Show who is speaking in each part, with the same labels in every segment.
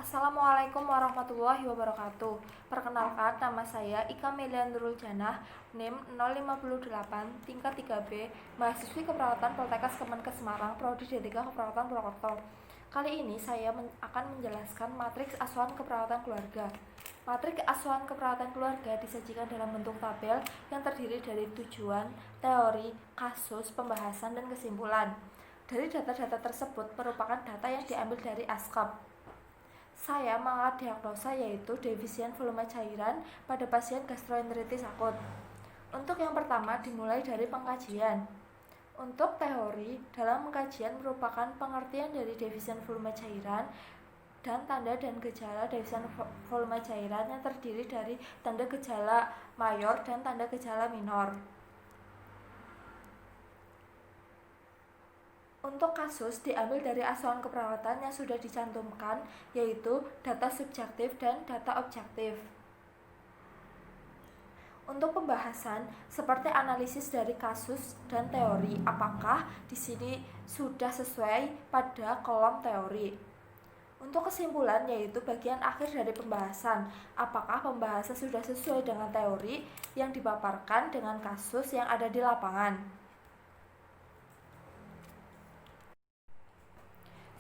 Speaker 1: Assalamualaikum warahmatullahi wabarakatuh. Perkenalkan, nama saya Ika Melia Nurul Janah, NIM 058, tingkat 3B, mahasiswi keperawatan Poltekkes Kemenkes Semarang, Prodi D3 Keperawatan Purwokerto. Kali ini saya akan menjelaskan matriks asuhan keperawatan keluarga. Matriks asuhan keperawatan keluarga disajikan dalam bentuk tabel yang terdiri dari tujuan, teori, kasus, pembahasan, dan kesimpulan. Dari data-data tersebut merupakan data yang diambil dari ASKAP. Saya mengalah diagnosa yaitu defisien volume cairan pada pasien gastroenteritis akut. Untuk yang pertama dimulai dari pengkajian. Untuk teori, dalam pengkajian merupakan pengertian dari defisien volume cairan dan tanda dan gejala defisien volume cairan yang terdiri dari tanda gejala mayor dan tanda gejala minor. Untuk kasus diambil dari asuhan keperawatan yang sudah dicantumkan, yaitu data subjektif dan data objektif. Untuk pembahasan seperti analisis dari kasus dan teori, apakah di sini sudah sesuai pada kolom teori. Untuk kesimpulan yaitu bagian akhir dari pembahasan, apakah pembahasan sudah sesuai dengan teori yang dipaparkan dengan kasus yang ada di lapangan.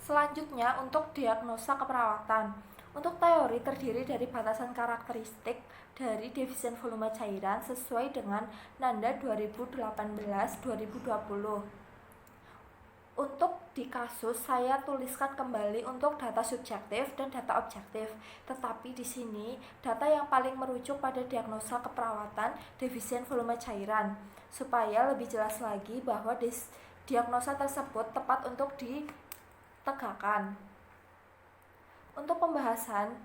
Speaker 1: Selanjutnya, untuk diagnosa keperawatan. Untuk teori terdiri dari batasan karakteristik dari defisien volume cairan sesuai dengan Nanda 2018-2020. Untuk di kasus saya tuliskan kembali untuk data subjektif dan data objektif. Tetapi di sini data yang paling merujuk pada diagnosa keperawatan defisien volume cairan supaya lebih jelas lagi bahwa diagnosa tersebut tepat untuk ditegakkan. Untuk pembahasan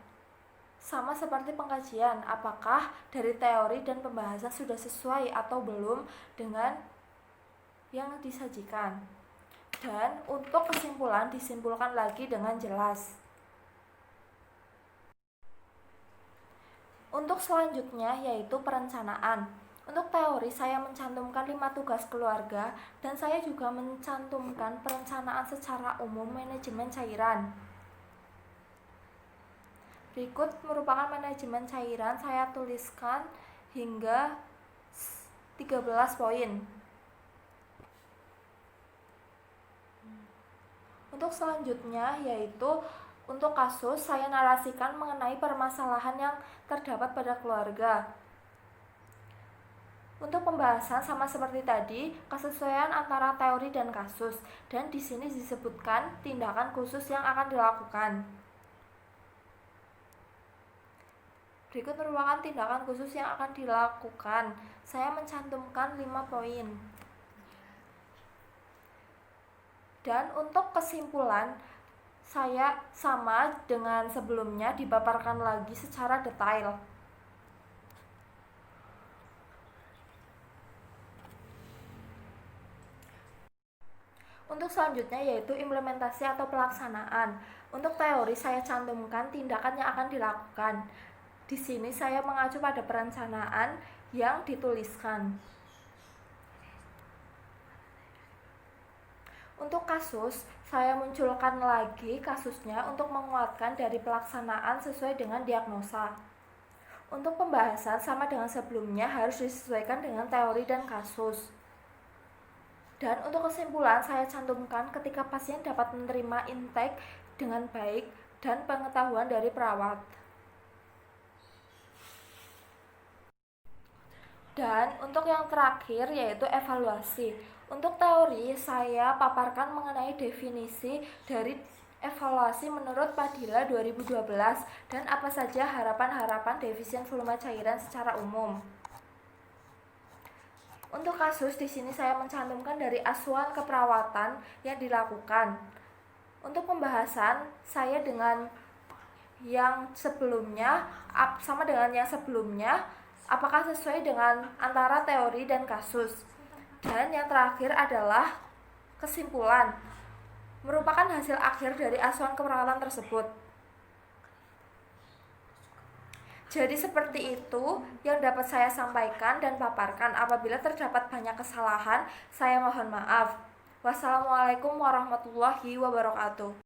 Speaker 1: sama seperti pengkajian, apakah dari teori dan pembahasan sudah sesuai atau belum dengan yang disajikan. Dan untuk kesimpulan disimpulkan lagi dengan jelas. Untuk selanjutnya yaitu perencanaan. Untuk teori saya mencantumkan 5 tugas keluarga dan saya juga mencantumkan perencanaan secara umum manajemen cairan. Berikut merupakan manajemen cairan, saya tuliskan hingga 13 poin. Untuk selanjutnya yaitu untuk kasus saya narasikan mengenai permasalahan yang terdapat pada keluarga. Untuk pembahasan sama seperti tadi, kesesuaian antara teori dan kasus, dan di sini disebutkan tindakan khusus yang akan dilakukan. Berikut merupakan tindakan khusus yang akan dilakukan. Saya mencantumkan 5 poin. Dan untuk kesimpulan, saya sama dengan sebelumnya dipaparkan lagi secara detail. Untuk selanjutnya yaitu implementasi atau pelaksanaan. Untuk teori saya cantumkan tindakan yang akan dilakukan. Di sini saya mengacu pada perencanaan yang dituliskan. Untuk kasus, saya munculkan lagi kasusnya untuk menguatkan dari pelaksanaan sesuai dengan diagnosa. Untuk pembahasan sama dengan sebelumnya harus disesuaikan dengan teori dan kasus. Dan untuk kesimpulan saya cantumkan ketika pasien dapat menerima intake dengan baik dan pengetahuan dari perawat. Dan untuk yang terakhir yaitu evaluasi. Untuk teori saya paparkan mengenai definisi dari evaluasi menurut Padilla 2012 dan apa saja harapan-harapan defisien volume cairan secara umum. Untuk kasus di sini saya mencantumkan dari asuhan keperawatan yang dilakukan. Untuk pembahasan saya dengan yang sebelumnya sama dengan yang sebelumnya, apakah sesuai dengan antara teori dan kasus. Dan yang terakhir adalah kesimpulan, merupakan hasil akhir dari asuhan keperawatan tersebut. Jadi seperti itu yang dapat saya sampaikan dan paparkan. Apabila terdapat banyak kesalahan, saya mohon maaf. Wassalamualaikum warahmatullahi wabarakatuh.